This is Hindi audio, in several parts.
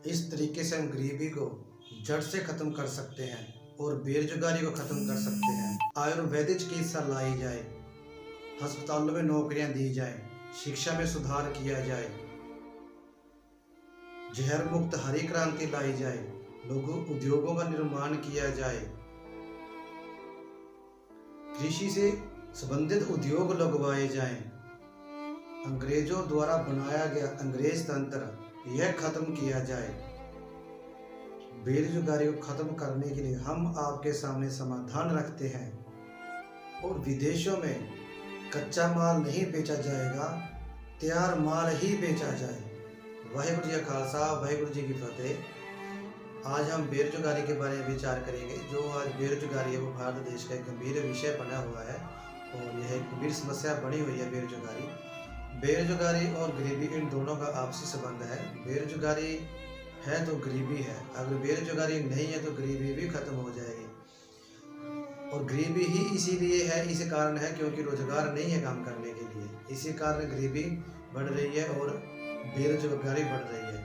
इस तरीके से हम गरीबी को जड़ से ख़त्म कर सकते हैं और बेरोजगारी को ख़त्म कर सकते हैं। आयुर्वेदिक चिकित्सा लाई जाए, अस्पतालों में नौकरियां दी जाए, शिक्षा में सुधार किया जाए, जहर मुक्त हरी क्रांति लाई जाए, लघु उद्योगों का निर्माण किया जाए, कृषि से संबंधित उद्योग लगवाए जाएं, अंग्रेजों द्वारा बनाया गया अंग्रेज तंत्र यह खत्म किया जाए। बेरोजगारी को खत्म करने के लिए हम आपके सामने समाधान रखते हैं और विदेशों में कच्चा माल नहीं बेचा जाएगा, तैयार माल ही बेचा जाए। वाहिगुरु जी का खालसा, वाहिगुरु जी की फतेह। आज हम बेरोजगारी के बारे में विचार करेंगे। जो आज बेरोजगारी है वो भारत देश का एक गंभीर विषय बना हुआ है और यह एक गंभीर समस्या बनी हुई है। बेरोजगारी और गरीबी इन दोनों का आपसी संबंध है। बेरोजगारी है तो गरीबी है, अगर बेरोजगारी नहीं है तो गरीबी भी खत्म हो जाएगी। और गरीबी ही इसीलिए है, इसी कारण है क्योंकि रोजगार नहीं है काम करने के लिए, इसी कारण गरीबी बढ़ रही है और बेरोजगारी बढ़ रही है।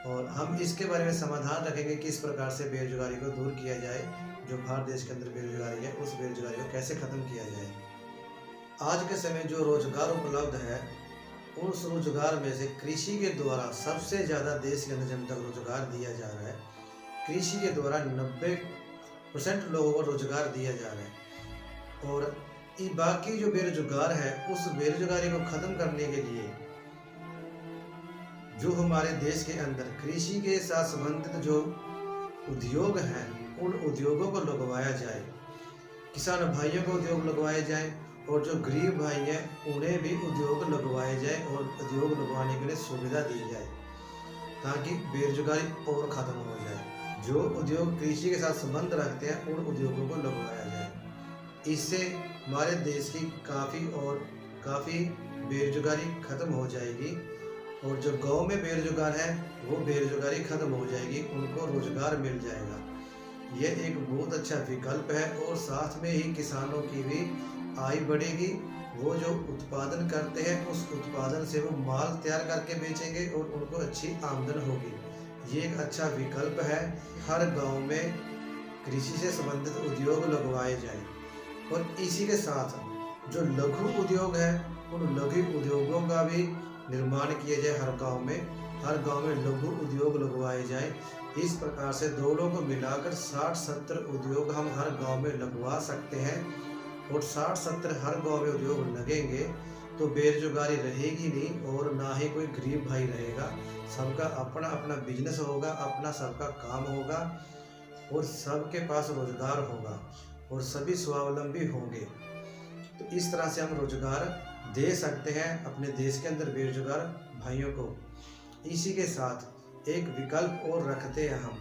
और हम इसके बारे में समाधान रखेंगे किस प्रकार से बेरोजगारी को दूर किया जाए। जो भारत देश के अंदर बेरोजगारी है उस बेरोजगारी को कैसे खत्म किया जाए। आज के समय जो रोजगार उपलब्ध है उस रोजगार में से कृषि के द्वारा सबसे ज़्यादा देश के अंदर जनता को रोजगार दिया जा रहा है। कृषि के द्वारा 90% लोगों को रोजगार दिया जा रहा है। और बाकी जो बेरोजगार है उस बेरोजगारी को खत्म करने के लिए जो हमारे देश के अंदर कृषि के साथ संबंधित जो उद्योग हैं उन उद्योगों को लगवाया जाए, किसान भाइयों को उद्योग लगवाए जाए और जो गरीब भाई हैं उन्हें भी उद्योग लगवाए जाए और उद्योग लगवाने के लिए सुविधा दी जाए ताकि बेरोजगारी और ख़त्म हो जाए। जो उद्योग कृषि के साथ संबंध रखते हैं उन उद्योगों को लगवाया जाए। इससे हमारे देश की काफ़ी बेरोजगारी खत्म हो जाएगी और जो गांव में बेरोजगार हैं वो बेरोजगारी खत्म हो जाएगी, उनको रोजगार मिल जाएगा। यह एक बहुत अच्छा विकल्प है और साथ में ही किसानों की भी आय बढ़ेगी। वो जो उत्पादन करते हैं उस उत्पादन से वो माल तैयार करके बेचेंगे और उनको अच्छी आमदन होगी। ये एक अच्छा विकल्प है। हर गांव में कृषि से संबंधित उद्योग लगवाए जाएं और इसी के साथ जो लघु उद्योग है उन लघु उद्योगों का भी निर्माण किया जाए। हर गांव में लघु उद्योग लगवाए जाए। इस प्रकार से दोनों को मिलाकर 60-70 उद्योग हम हर गांव में लगवा सकते हैं और 60-70 हर गांव में उद्योग लगेंगे तो बेरोजगारी रहेगी नहीं और ना ही कोई गरीब भाई रहेगा। सबका अपना अपना बिजनेस होगा, अपना सबका काम होगा और सबके पास रोजगार होगा और सभी स्वावलंबी होंगे। तो इस तरह से हम रोजगार दे सकते हैं अपने देश के अंदर बेरोजगार भाइयों को। इसी के साथ एक विकल्प और रखते हैं हम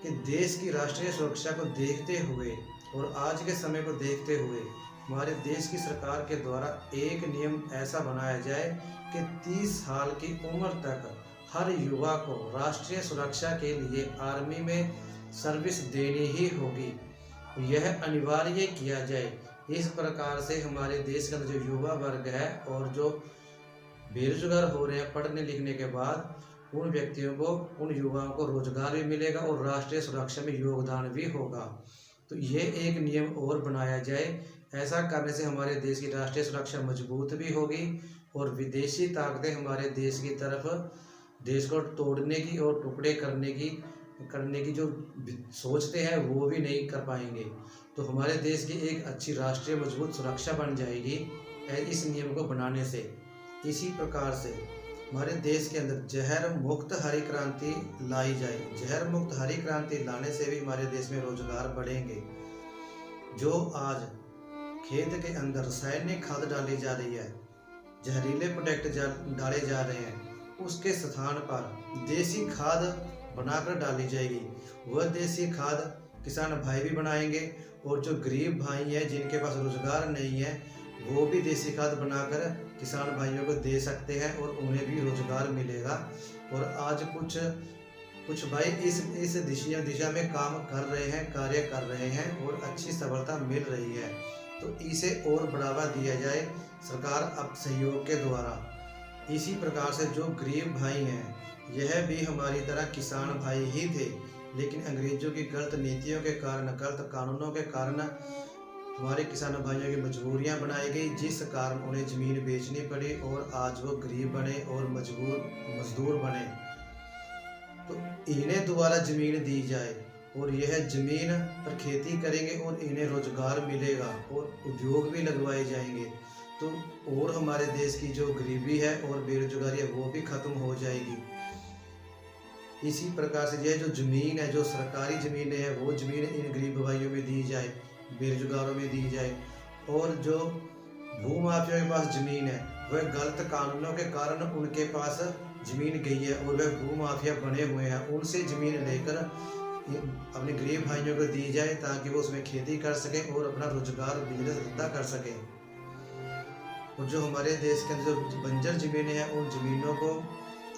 कि देश की राष्ट्रीय सुरक्षा को देखते हुए और आज के समय को देखते हुए हमारे देश की सरकार के द्वारा एक नियम ऐसा बनाया जाए कि 30 साल की उम्र तक हर युवा को राष्ट्रीय सुरक्षा के लिए आर्मी में सर्विस देनी ही होगी। यह अनिवार्य किया जाए। इस प्रकार से हमारे देश का जो युवा वर्ग है और जो बेरोजगार हो रहे हैं पढ़ने लिखने के बाद, उन व्यक्तियों को, उन युवाओं को रोजगार भी मिलेगा और राष्ट्रीय सुरक्षा में योगदान भी होगा। तो ये एक नियम और बनाया जाए। ऐसा करने से हमारे देश की राष्ट्रीय सुरक्षा मजबूत भी होगी और विदेशी ताकतें हमारे देश की तरफ देश को तोड़ने की और टुकड़े करने की जो सोचते हैं वो भी नहीं कर पाएंगे। तो हमारे देश की एक अच्छी राष्ट्रीय मजबूत सुरक्षा बन जाएगी इस नियम को बनाने से। इसी प्रकार से हमारे देश के अंदर जहर मुक्त हरी क्रांति लाई जाए। जहर मुक्त हरी क्रांति लाने से भी हमारे देश में रोजगार बढ़ेंगे। जो आज खेत के अंदर रासायनिक खाद डाली जा रही है, जहरीले प्रोडक्ट डाले जा रहे हैं, उसके स्थान पर देसी खाद बनाकर डाली जाएगी। वह देसी खाद किसान भाई भी बनाएंगे और जो गरीब भाई हैं जिनके पास रोजगार नहीं है वो भी देसी खाद बनाकर किसान भाइयों को दे सकते हैं और उन्हें भी रोजगार मिलेगा। और आज कुछ भाई इस दिशा में काम कर रहे हैं, कार्य कर रहे हैं और अच्छी सफलता मिल रही है। तो इसे और बढ़ावा दिया जाए सरकार अब सहयोग के द्वारा। इसी प्रकार से जो गरीब भाई हैं, यह भी हमारी तरह किसान भाई ही थे, लेकिन अंग्रेजों की गलत नीतियों के कारण, गलत कानूनों के कारण हमारे किसान भाइयों की मजबूरियां बनाई गई, जिस कारण उन्हें ज़मीन बेचनी पड़ी और आज वो गरीब बने और मजदूर बने। तो इन्हें दोबारा ज़मीन दी जाए और यह ज़मीन पर खेती करेंगे और इन्हें रोजगार मिलेगा और उद्योग भी लगवाए जाएंगे, तो और हमारे देश की जो गरीबी है और बेरोजगारी है वो भी खत्म हो जाएगी। इसी प्रकार से यह जो ज़मीन है, जो सरकारी ज़मीनें है, वो ज़मीन इन गरीब भाइयों में दी जाए, बेरोजगारों में दी जाए। और जो भूमाफिया के पास ज़मीन है, वह गलत कानूनों के कारण उनके पास ज़मीन गई है और वह भूमाफिया बने हुए हैं, उनसे ज़मीन लेकर अपने गरीब भाइयों को दी जाए ताकि वो उसमें खेती कर सकें और अपना रोजगार, बिजनेस, धंधा कर सकें। और जो हमारे देश के अंदर जो बंजर ज़मीनें हैं, उन ज़मीनों को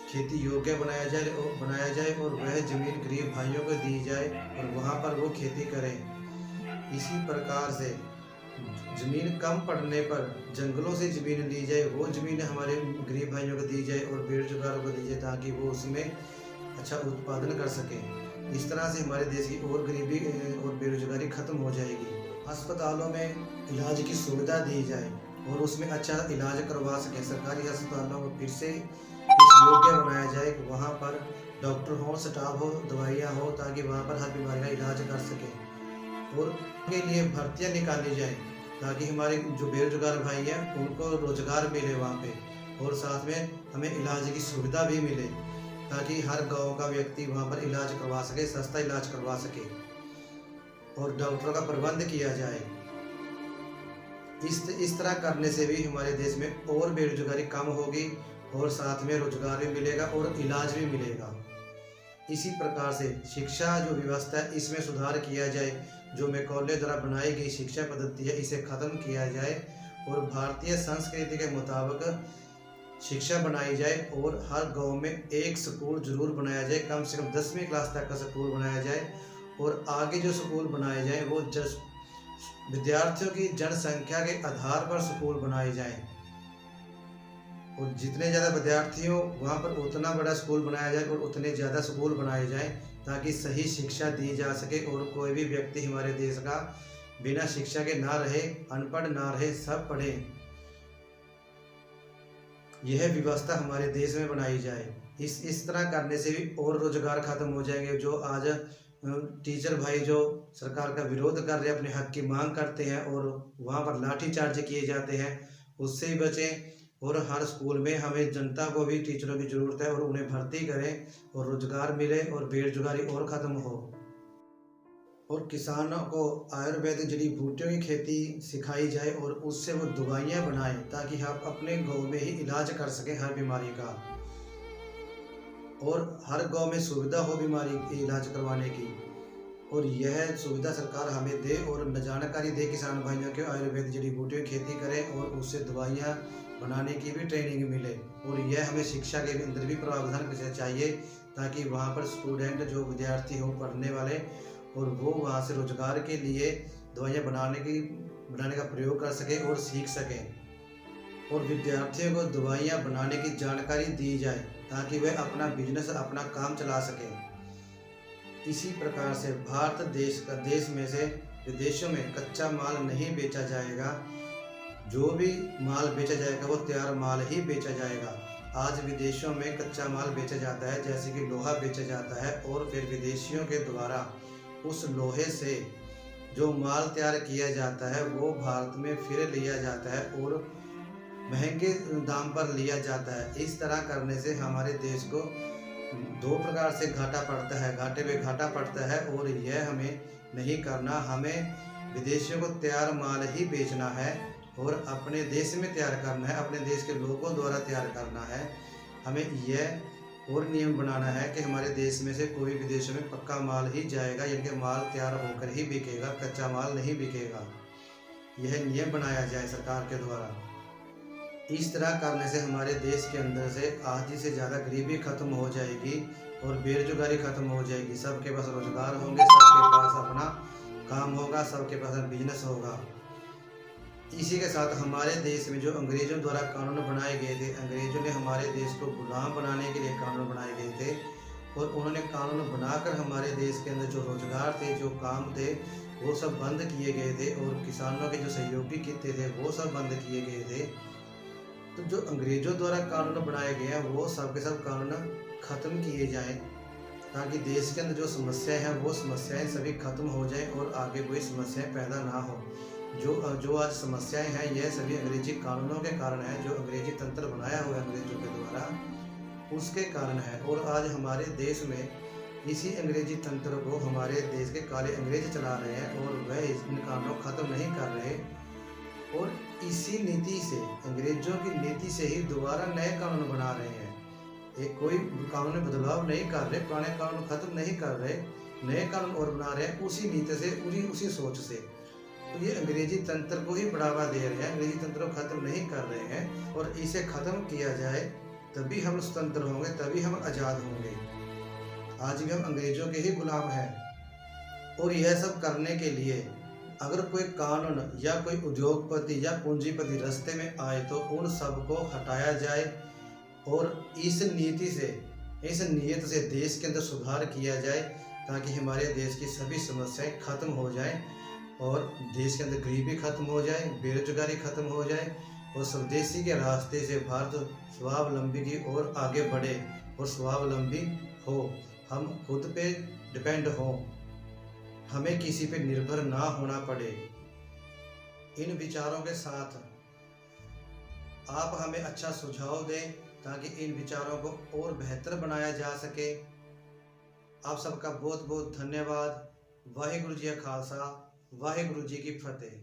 खेती योग्य बनाया जाए और वह ज़मीन गरीब भाइयों को दी जाए और वहाँ पर वो खेती करें। इसी प्रकार से ज़मीन कम पड़ने पर जंगलों से ज़मीन ली जाए, वो ज़मीन हमारे गरीब भाइयों को दी जाए और बेरोजगारों को दी जाए ताकि वो उसमें अच्छा उत्पादन कर सकें। इस तरह से हमारे देश की और गरीबी और बेरोजगारी खत्म हो जाएगी। अस्पतालों में इलाज की सुविधा दी जाए और उसमें अच्छा इलाज करवा सकें। सरकारी अस्पतालों को फिर से इस योग्य बनाया जाए कि वहाँ पर डॉक्टर हो, स्टाफ हो, दवाइयाँ हो, ताकि वहाँ पर हर बीमारी का इलाज कर सकें। और के लिए भर्तियाँ निकाली जाए ताकि हमारे जो बेरोजगार भाई हैं उनको रोजगार मिले वहाँ पे, और साथ में हमें इलाज की सुविधा भी मिले ताकि हर गांव का व्यक्ति वहाँ पर इलाज करवा सके, सस्ता इलाज करवा सके, और डॉक्टरों का प्रबंध किया जाए। इस तरह करने से भी हमारे देश में और बेरोजगारी कम होगी और साथ में रोजगार भी मिलेगा और इलाज भी मिलेगा। इसी प्रकार से शिक्षा जो व्यवस्था है, इसमें सुधार किया जाए। जो मैकॉले द्वारा बनाई गई शिक्षा पद्धति है, इसे ख़त्म किया जाए और भारतीय संस्कृति के मुताबिक शिक्षा बनाई जाए और हर गांव में एक स्कूल जरूर बनाया जाए, कम से कम 10वीं क्लास तक का स्कूल बनाया जाए, और आगे जो स्कूल बनाए जाए वो विद्यार्थियों की जनसंख्या के आधार पर स्कूल बनाए जाएं, और जितने ज़्यादा विद्यार्थी हो वहाँ पर उतना बड़ा स्कूल बनाया जाए और उतने ज़्यादा स्कूल बनाए जाएं ताकि सही शिक्षा दी जा सके और कोई भी व्यक्ति हमारे देश का बिना शिक्षा के ना रहे, अनपढ़ ना रहे, सब पढ़े। यह व्यवस्था हमारे देश में बनाई जाए। इस तरह करने से भी और रोजगार खत्म हो जाएंगे। जो आज टीचर भाई जो सरकार का विरोध कर रहे हैं, अपने हक की मांग करते हैं और वहाँ पर लाठीचार्ज किए जाते हैं, उससे ही बचें। और हर स्कूल में हमें जनता को भी टीचरों की ज़रूरत है और उन्हें भर्ती करें और रोजगार मिले और बेरोजगारी और ख़त्म हो। और किसानों को आयुर्वेदिक जड़ी बूटियों की खेती सिखाई जाए और उससे वो दवाइयाँ बनाएं ताकि हम अपने गांव में ही इलाज कर सकें हर बीमारी का, और हर गांव में सुविधा हो बीमारी की इलाज करवाने की। और यह सुविधा सरकार हमें दे और जानकारी दे किसान भाइयों के, आयुर्वेदिक जड़ी बूटियों की खेती करें और उससे दवाइयाँ बनाने की भी ट्रेनिंग मिले। और यह हमें शिक्षा के अंदर भी प्रावधान चाहिए ताकि वहाँ पर स्टूडेंट जो विद्यार्थी हो पढ़ने वाले, और वो वहाँ से रोजगार के लिए दवाइयाँ बनाने का प्रयोग कर सके और सीख सकें। और विद्यार्थियों को दवाइयाँ बनाने की जानकारी दी जाए ताकि वह अपना बिजनेस, अपना काम चला सकें। इसी प्रकार से भारत देश में से विदेशों में कच्चा माल नहीं बेचा जाएगा। जो भी माल बेचा जाएगा वो तैयार माल ही बेचा जाएगा। आज विदेशों में कच्चा माल बेचा जाता है, जैसे कि लोहा बेचा जाता है, और फिर विदेशियों के द्वारा उस लोहे से जो माल तैयार किया जाता है वो भारत में फिर लिया जाता है और महंगे दाम पर लिया जाता है। इस तरह करने से हमारे देश को दो प्रकार से घाटा पड़ता है, घाटे पे घाटा पड़ता है, और यह हमें नहीं करना। हमें विदेशियों को तैयार माल ही बेचना है और अपने देश में तैयार करना है, अपने देश के लोगों द्वारा तैयार करना है। हमें यह और नियम बनाना है कि हमारे देश में से कोई विदेशों में पक्का माल ही जाएगा, यानी कि माल तैयार होकर ही बिकेगा, कच्चा माल नहीं बिकेगा। यह नियम बनाया जाए सरकार के द्वारा। इस तरह करने से हमारे देश के अंदर से आधी से ज़्यादा गरीबी खत्म हो जाएगी और बेरोजगारी खत्म हो जाएगी। सबके पास रोजगार होंगे, सबके पास अपना काम होगा, सबके पास बिजनेस होगा। इसी के साथ हमारे देश में जो अंग्रेज़ों द्वारा कानून बनाए गए थे, अंग्रेज़ों ने हमारे देश को गुलाम बनाने के लिए कानून बनाए गए थे और उन्होंने कानून बनाकर हमारे देश के अंदर जो रोज़गार थे, जो काम थे, वो सब बंद किए गए थे और किसानों के जो सहयोगी किए थे वो सब बंद किए गए थे। तो जो अंग्रेज़ों द्वारा कानून बनाए गए हैं वो सब के सब कानून ख़त्म किए जाएँ, ताकि देश के अंदर जो समस्याएं हैं वो समस्याएं सभी खत्म हो जाएं और आगे कोई समस्याएं पैदा ना हो। जो आज समस्याएं हैं यह सभी अंग्रेजी कानूनों के कारण है, जो अंग्रेजी तंत्र बनाया हुआ है अंग्रेजों के द्वारा, उसके कारण है। और आज हमारे देश में इसी अंग्रेजी तंत्र को हमारे देश के काले अंग्रेज चला रहे हैं और वह इन कानूनों को ख़त्म नहीं कर रहे और इसी नीति से, अंग्रेजों की नीति से ही दोबारा नए कानून बना रहे हैं। एक कोई कानून में बदलाव नहीं कर रहे, पुराने कानून खत्म नहीं कर रहे, नए कानून और बना रहे हैं उसी नीति से, उसी सोच से। तो ये अंग्रेजी तंत्र को ही बढ़ावा दे रहे हैं, अंग्रेजी तंत्र को खत्म नहीं कर रहे हैं और इसे खत्म किया जाए तभी हम स्वतंत्र होंगे, तभी हम आज़ाद होंगे। आज भी हम अंग्रेजों के ही गुलाम हैं और यह सब करने के लिए अगर कोई कानून या कोई उद्योगपति या पूंजीपति रास्ते में आए तो उन सबको हटाया जाए और इस नीति से, इस नीयत से देश के अंदर सुधार किया जाए ताकि हमारे देश की सभी समस्याएं खत्म हो जाएं और देश के अंदर गरीबी खत्म हो जाए, बेरोजगारी खत्म हो जाए और स्वदेशी के रास्ते से भारत स्वावलंबी की ओर आगे बढ़े और स्वावलंबी हो, हम खुद पे डिपेंड हो, हमें किसी पे निर्भर ना होना पड़े। इन विचारों के साथ आप हमें अच्छा सुझाव दें ताकि इन विचारों को और बेहतर बनाया जा सके। आप सबका बहुत बहुत धन्यवाद। वाहिगुरु जी का खालसा, वाहिगुरु जी की फतेह।